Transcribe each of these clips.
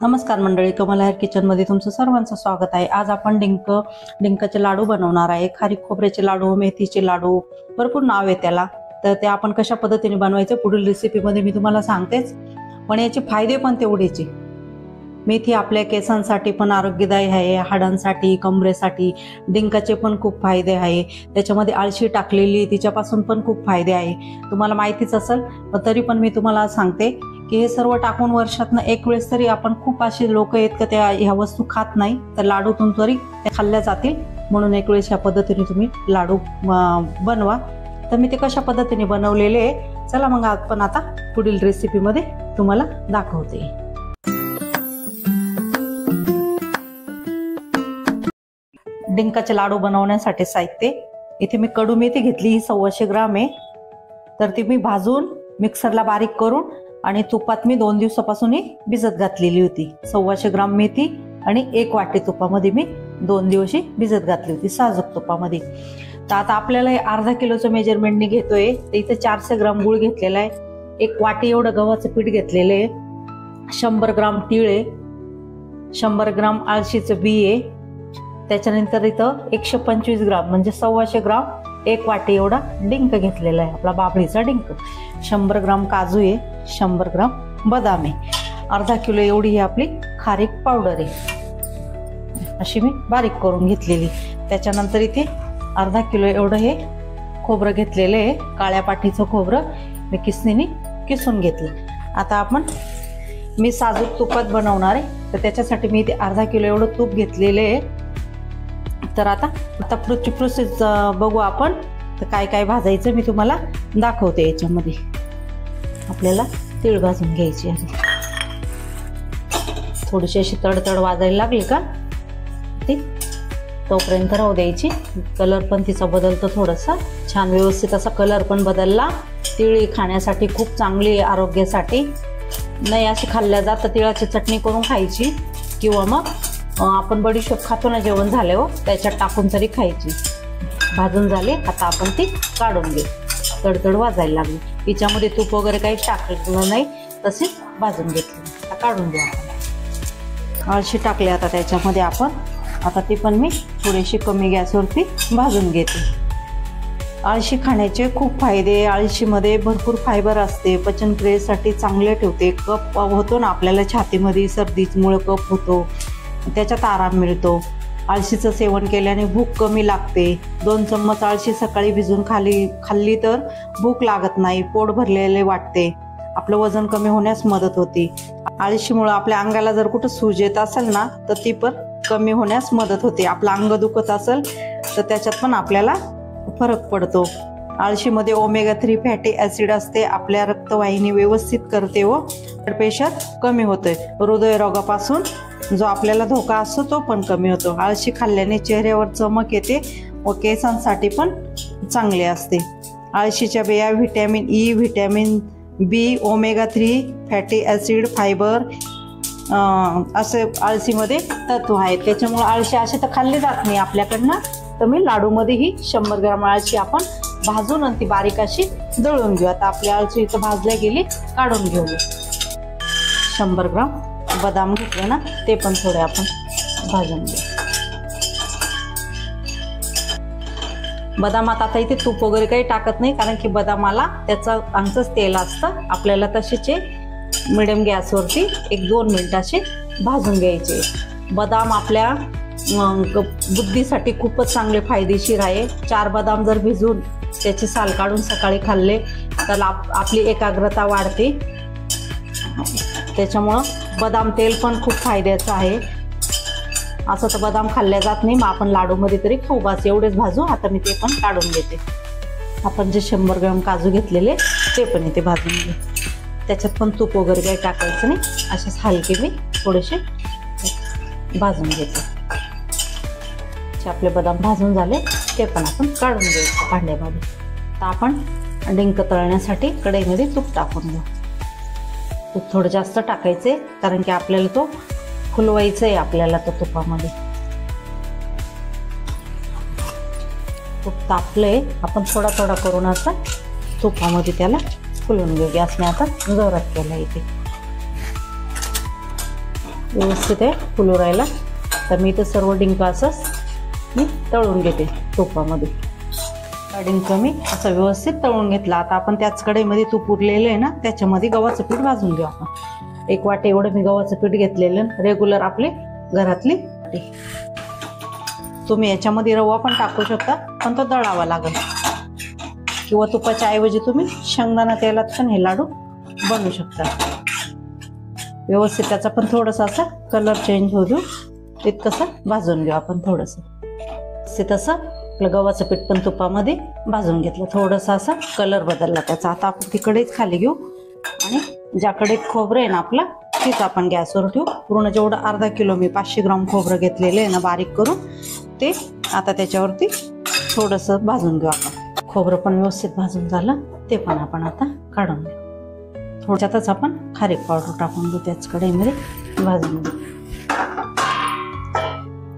नमस्कार मंडळी, कमल हेअर किचनमध्ये तुमचं सर्वांचं स्वागत आहे। आज आपण डिंकाचे लाडू बनवणार आहे। खारीक खोबऱ्याचे लाडू, मेथीचे लाडू, भरपूर नाव आहे त्याला। तर ते आपण कशा पद्धतीने बनवायचे पुढील रेसिपीमध्ये मी तुम्हाला सांगतेच, पण याचे फायदे पण तेवढेच आहे। मेथी आपल्या केसांसाठी पण आरोग्यदायी आहे, हाडांसाठी, कमरेसाठी। डिंकाचे पण खूप फायदे आहे। त्याच्यामध्ये आळशी टाकलेली, तिच्यापासून पण खूप फायदे आहे, तुम्हाला माहितीच असेल, पण तरी पण मी तुम्हाला सांगते की हे सर्व टाकून वर्षातनं एक वेळेस तरी आपण, खूप असे लोक आहेत की त्या ह्या वस्तू खात नाही, तर लाडूतून तरी ते खाल्ल्या जातील, म्हणून एक वेळेस ह्या पद्धतीने तुम्ही लाडू बनवा। तर मी ते कशा पद्धतीने बनवलेले आहे, चला मग आपण आता पुढील रेसिपीमध्ये तुम्हाला दाखवते। डिंकाचे लाडू बनवण्यासाठी साहित्य, इथे मी कडू मेथी घेतली, ही 125 ग्राम आहे। तर ती मी भाजून मिक्सरला बारीक करून आणि तुपात मी 2 दिवसापासून ही भिजत घातलेली होती। 125 ग्राम मेथी आणि 1 वाटी तुपामध्ये मी 2 दिवस भिजत घातली होती, साजूक तुपामध्ये। तर आता आपल्याला अर्धा किलोचं मेजरमेंटने घेतोय, तर इथे 400 ग्राम गूळ घेतलेला आहे, 1 वाटी एवढं गव्हाचं पीठ घेतलेलं आहे, 100 ग्राम तीळ आहे, 100 ग्राम आळशीचं बी आहे, त्याच्यानंतर इथं 125 ग्राम म्हणजे 125 ग्राम 1 वाटी एवढा डिंक घेतलेला आहे, आपला बाभळीचा डिंक, 100 ग्राम काजू आहे, 100 ग्राम बदाम आहे, अर्धा किलो एवढी ही आपली खारीक पावडर आहे, अशी मी बारीक करून घेतलेली। त्याच्यानंतर इथे अर्धा किलो एवढं हे खोबरं घेतलेलं आहे, काळ्या पाठीचं खोबरं मी किसणीने किसून घेतलं। आता मी साजूक तुपात बनवणार आहे, तर त्याच्यासाठी मी इथे अर्धा किलो एवढं तूप घेतलेलं आहे। तर आता पुढची प्रोसेस बघू आपण, तर काय काय भाजायचं मी तुम्हाला दाखवते। याच्यामध्ये आपल्याला तीळ भाजून घ्यायची आहे, थोडीशी अशी तडतड वाजायला लागली का ती तोपर्यंत राहू द्यायची। कलर पण तिचा बदलतो थोडासा, छान व्यवस्थित असा कलर पण बदलला। तिळी खाण्यासाठी खूप चांगली आहे, आरोग्यासाठी। नाही अशी खाल्ल्या जात तर तिळाची चटणी करून खायची, किंवा मग आपण बडीशोप खातो ना जेवण झाल्यावर, त्याच्यात टाकून तरी खायची। भाजून झाली, आता आपण ती काढून घेऊ। तडतड वाजायला लागली, तिच्यामध्ये तूप वगैरे काही टाकलं नाही, तशी भाजून घेतली। आता काढून घेऊ आपण। आळशी टाकली आता त्याच्यामध्ये आपण, आता ती पण मी थोडीशी कमी गॅसवरती भाजून घेते। आळशी खाण्याचे खूप फायदे, आळशीमध्ये भरपूर फायबर असते, पचनक्रियेसाठी चांगले ठेवते। कफ होतो ना आपल्याला छातीमध्ये, सर्दीमुळे कफ होतो, त्याच्यात आराम मिळतो। आळशीचं सेवन केल्याने भूक कमी लागते। 2 चम्मच आळशी सकाळी भिजून खाल्ली तर भूक लागत नाही, पोट भरलेले वाटते, आपलं वजन कमी होण्यास मदत होते। आळशीमुळे आपल्या अंगाला जर कुठं सूज येत असेल ना, तर ती पण कमी होण्यास मदत होते। आपलं अंग दुखत असेल तर त्याच्यात पण आपल्याला फरक पडतो। आळशीमध्ये ओमेगा 3 फॅटी ॲसिड असते, आपल्या रक्तवाहिनी व्यवस्थित करते व ब्लड प्रेशर कमी होते। हृदयरोगापासून जो आपल्याला धोका असतो तो पण कमी होतो। आळशी खाल्ल्याने चेहऱ्यावर चमक येते व केसांसाठी पण चांगले असते। आळशीच्या बिया व्हिटॅमिन ई, व्हिटॅमिन बी, ओमेगा 3 फॅटी ॲसिड, फायबर असे आळशीमध्ये तत्व आहेत, त्याच्यामुळे आळशी असे तर खाल्ली जात नाही आपल्याकडनं। तर मी लाडूमध्ये ही 100 ग्राम आळशी आपण भाजून आणि ती बारीक अशी दळून घेऊ। आता आपली आळशी इथं भाजल्या गेली, काढून घेऊ। 100 ग्राम बदाम घेतले ना, ते पण थोडे आपण भाजून घेऊ। बदामात आता इथे तूप वगैरे काही टाकत नाही, कारण की बदामाला त्याचं आमचंच तेल असतं। आपल्याला तसेच मिडियम गॅसवरती 1-2 मिनिटाचे भाजून घ्यायचे। बदाम आपल्या बुद्धीसाठी खूपच चांगले फायदेशीर आहे। 4 बदाम जर भिजून त्याची साल काढून सकाळी खाल्ले तर आपली एकाग्रता वाढते, त्याच्यामुळं बदाम तेल पण खूप फायद्याचं आहे। असं तर बदाम खाल्ल्या जात नाही, मग आपण लाडूमध्ये तरी खाऊ, बस एवढेच भाजू। आता मी ते पण काढून घेते। आपण जे 100 ग्राम काजू घेतलेले ते पण इथे भाजून घे, त्याच्यात पण तूप वगैरे काही टाकायचं नाही, असेच हलके मी थोडेसे भाजून घेते। आपले बदाम भाजून झाले, ते पण आपण काढून घ्यायचं भांड्यामध्ये। तर आपण डिंक तळण्यासाठी कढईमध्ये तूप टाकून घेऊ। तूप थोडं जास्त टाकायचे, कारण की आपल्याला तो फुलवायचं आहे, आपल्याला तो तुपामध्ये। तूप तापलंय, आपण थोडा थोडा करून असं तुपामध्ये त्याला फुलवून घेऊ। गॅसने आता जोरात केला इथे। व्यवस्थित आहे फुलू राहिला. तर मी तर सर्व डिंक असंच मी तळून घेते तुपामध्ये. डिंक मी असं व्यवस्थित तळून घेतला. आता आपण त्याच कढईमध्ये तूप उरलेलं आहे ना, त्याच्यामध्ये गव्हाचं पीठ भाजून घेऊ आपण. 1 वाटी एवढं मी गव्हाचं पीठ घेतलेलं, रेग्युलर आपले घरातली. तुम्ही याच्यामध्ये रवा पण टाकू शकता, पण तो दळावा लागेल. किंवा तुपाच्या ऐवजी तुम्ही शेंगदाणा तेलात पण हे लाडू बनवू शकता. व्यवस्थित त्याचा पण थोडासा असा कलर चेंज होऊ देऊ, तितकंसं भाजून घेऊ आपण. थोडंसं तसं आपलं गव्हाचं पीठ पण तुपामध्ये भाजून घेतलं. थोडंसं असा कलर बदलला त्याचा. आता आपण ती कढईच खाली घेऊ आणि ज्याकडे खोबरं आहे ना आपलं, तेच आपण गॅसवर ठेवू. पूर्ण जेवढं अर्धा किलो मी 500 ग्राम खोबरं घेतलेलं आहे ना बारीक करून, ते आता त्याच्यावरती थोडंसं भाजून घेऊ आपण. खोबरं पण व्यवस्थित भाजून झालं, ते पण आपण आता काढून घेऊ. थोड्यातच आपण खारीक पावडर टाकून घेऊ त्याच कढईमध्ये, भाजून घेऊ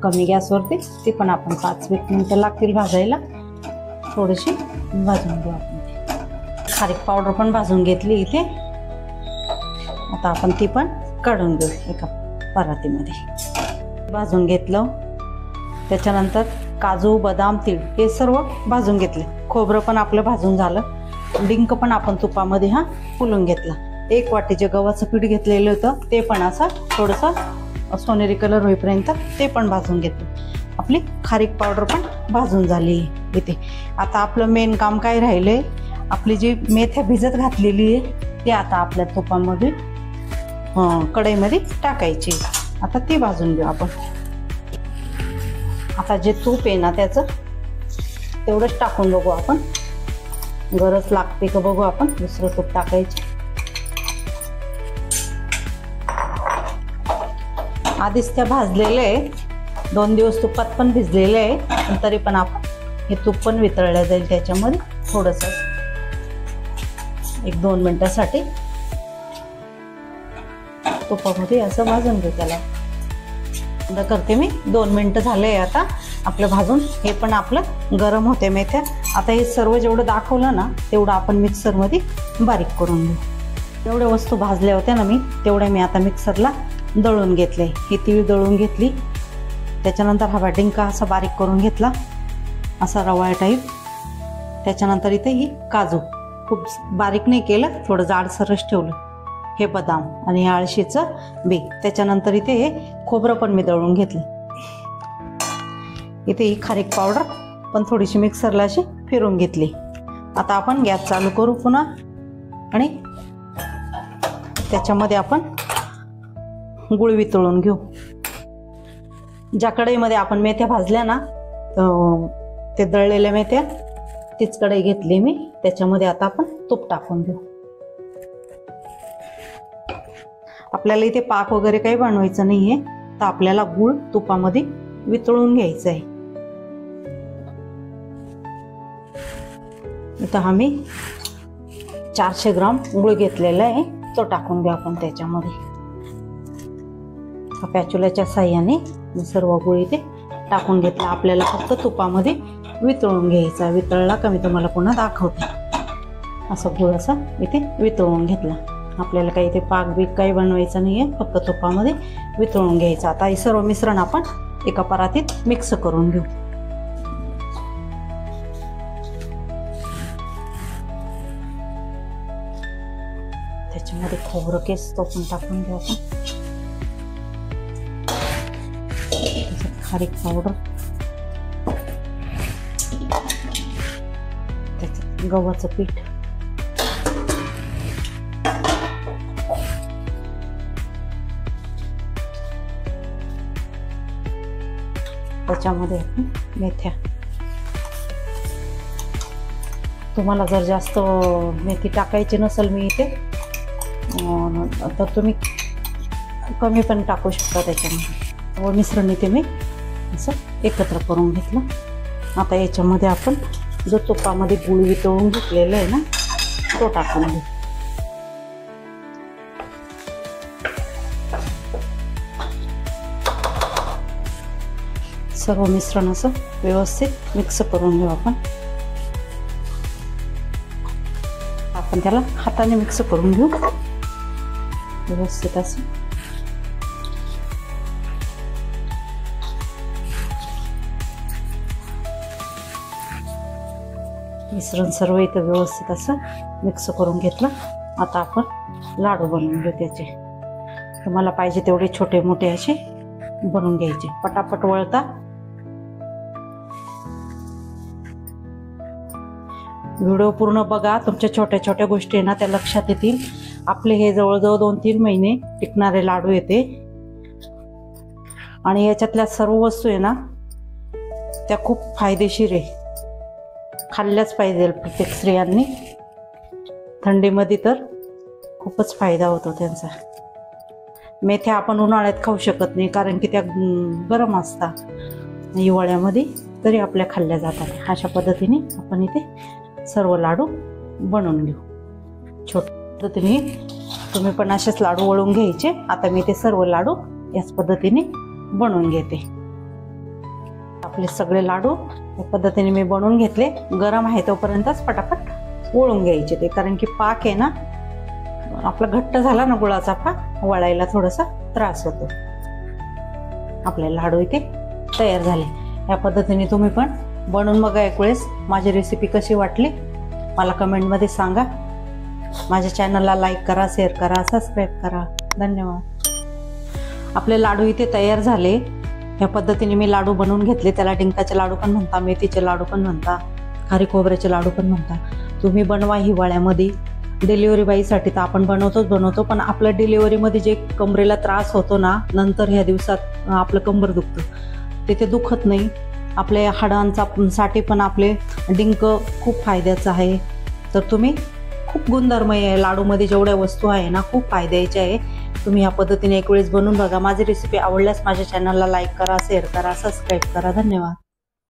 कमी गॅसवरती. ती पण आपण 5-1 मिनिटं लागतील भाजायला. थोडीशी भाजून घेऊ आपण. खारीक पावडर पण भाजून घेतली इथे. आता आपण ती पण काढून घेऊ एका परातीमध्ये. भाजून घेतलं. त्याच्यानंतर काजू, बदाम, तीळ हे सर्व भाजून घेतले. खोबरं पण आपलं भाजून झालं. डिंक पण आपण तुपामध्ये फुलून घेतला. 1 वाटी जे गव्हाचं पीठ घेतलेलं होतं, ते पण असं थोडंसं सोनेरी कलर होईपर्यंत ते पण भाजून घेतलं. आपली खारीक पावडर पण भाजून झाली इथे. आता आपलं मेन काम काय राहिलंय, आपली जी मेथ्या भिजत घातलेली आहे ती आता आपल्या तुपामध्ये कढईमध्ये टाकायची. आता ती भाजून घेऊ आपण. आता जे तूप आहे ना त्याचं तेवढंच टाकून बघू आपण, गरज लागते का बघू आपण. दुसरं तूप टाकायचे. आधीच त्या भाजलेले आहे, 2 दिवस तुपात पण भिजलेले आहे, पण तरी पण आपण हे तूप पण वितळलं जाईल त्याच्यामध्ये. थोडंसं 1-2 मिनिटासाठी तुपामध्ये असं भाजून घेऊ त्याला. बंद करते मी. 2 मिनिटं झाले आता आपलं भाजून. हे पण आपलं गरम होते मेथ्या. आता हे सर्व जेवढं दाखवलं ना तेवढं आपण मिक्सरमध्ये बारीक करून घेऊ. जेवढ्या वस्तू भाजल्या होत्या ना मी, तेवढ्या मी आता मिक्सरला दळून घेतले. ही तीळ दळून घेतली. त्याच्यानंतर हा डिंका असा बारीक करून घेतला, असा रवाळ टाईप. त्याच्यानंतर इथे ही काजू खूप बारीक नाही केलं, थोडं जाडसरच ठेवलं. हे बदाम आणि हे आळशीचं बी. त्याच्यानंतर इथे हे खोबरं पण मी दळून घेतलं. इथे ही खारीक पावडर पण थोडीशी मिक्सरला अशी फिरून घेतली. आता आपण गॅस चालू करू पुन्हा आणि त्याच्यामध्ये आपण गुळ वितळून घेऊ. ज्या कढईमध्ये आपण मेथ्या भाजल्या ना, ते दळलेल्या मेथ्या, तीच कढई घेतली मी. त्याच्यामध्ये आता आपण तूप टाकून घेऊ. आपल्याला इथे पाक वगैरे काही बनवायचं नाहीये, तर आपल्याला गुळ तुपामध्ये वितळून घ्यायचं आहे. इथं आम्ही 400 ग्राम गुळ घेतलेला आहे, तो टाकून घेऊ आपण त्याच्यामध्ये. पॅच्युलाच्या साह्याने सर्व गुळ इथे टाकून घेतला. आपल्याला फक्त तुपामध्ये वितळून घ्यायचा. वितळला का मी तुम्हाला पुन्हा दाखवते. असं गुळ असा इथे वितळून घेतला. आपल्याला काही इथे पाक बीक काही बनवायचं नाही आहे, फक्त तुपामध्ये वितळून घ्यायचं. आता हे सर्व मिश्रण आपण एका परातीत मिक्स करून घेऊ. त्याच्यामध्ये खोबरं केस तो पण टाकून घेऊ आपण. खारीक पावडर, त्याच्यात गव्हाचं पीठ, त्याच्यामध्ये मेथ्या. तुम्हाला जर जास्त मेथी टाकायची नसेल मी इथे, तर तुम्ही कमी पण टाकू शकता त्याच्यामध्ये. व मिश्रण इथे मी असं एकत्र करून घेतलं. आता याच्यामध्ये आपण जो तुपामध्ये गुळ वितळून घेतलेला आहे ना, तो टाकून घेऊ. सर्व मिश्रण असं व्यवस्थित मिक्स करून घेऊ आपण. आपण त्याला हाताने मिक्स करून घेऊ व्यवस्थित असं. मिश्रण सर्व इथं व्यवस्थित असं मिक्स करून घेतलं. आता आपण लाडू बनवून घेऊ त्याचे. तुम्हाला पाहिजे तेवढे छोटे मोठे असे बनवून घ्यायचे, पटापट वळता. व्हिडिओ पूर्ण बघा, तुमच्या छोट्या छोट्या गोष्टी आहे ना त्या लक्षात येतील. आपले हे जवळजवळ 2-3 महिने टिकणारे लाडू येते आणि याच्यातल्या सर्व वस्तू आहे ना त्या खूप फायदेशीर आहे, खाल्ल्याच पाहिजे प्रत्येक स्त्रियांनी. थंडीमध्ये तर खूपच फायदा होतो त्यांचा. मेथ्या आपण उन्हाळ्यात खाऊ शकत नाही कारण की त्या गरम असतात, हिवाळ्यामध्ये तरी आपल्या खाल्ल्या जातात. अशा पद्धतीने आपण इथे सर्व लाडू बनवून घेऊ. छोट्या पद्धतीने तुम्ही पण असेच लाडू वळून घ्यायचे. आता मी ते सर्व लाडू याच पद्धतीने बनवून घेते. आपले सगळे लाडू या पद्धतीने मी बनवून घेतले. गरम आहे तोपर्यंतच पटापट वळून घ्यायचे ते, कारण की पाक आहे ना आपला घट्ट झाला ना गुळाचा पाक, वळायला थोडासा त्रास होतो. आपले लाडू इथे तयार झाले. या पद्धतीने तुम्ही पण बनवून बघा एक वेळेस. माझी रेसिपी कशी वाटली मला कमेंटमध्ये सांगा. माझ्या चॅनलला लाईक करा, शेअर करा, सबस्क्राईब करा. धन्यवाद. आपले लाडू इथे तयार झाले. या पद्धतीने मी लाडू बनवून घेतले. त्याला डिंकाचे लाडू पण म्हणता, मेथीचे लाडू पण म्हणता, खारी खोबऱ्याचे लाडू पण म्हणता. तुम्ही बनवा हिवाळ्यामध्ये. डिलिव्हरी बाईसाठी तर आपण बनवतो, पण आपल्या डिलिव्हरीमध्ये जे कमरेला त्रास होतो ना, नंतर ह्या दिवसात आपलं कंबर दुखतं, ते दुखत नाही. आपल्या हाडांचा साठी पण आपले डिंक खूप फायद्याचं आहे. तर तुम्ही खूप गुणधर्मय आहे लाडूमध्ये, जेवढ्या वस्तू आहे ना खूप फायद्याच्या आहे. तुम्ही या पद्धतीने एक वेळेस बनवून बघा. माझी रेसिपी आवडल्यास माझ्या चॅनलला लाईक करा, शेअर करा, सबस्क्राईब करा. धन्यवाद.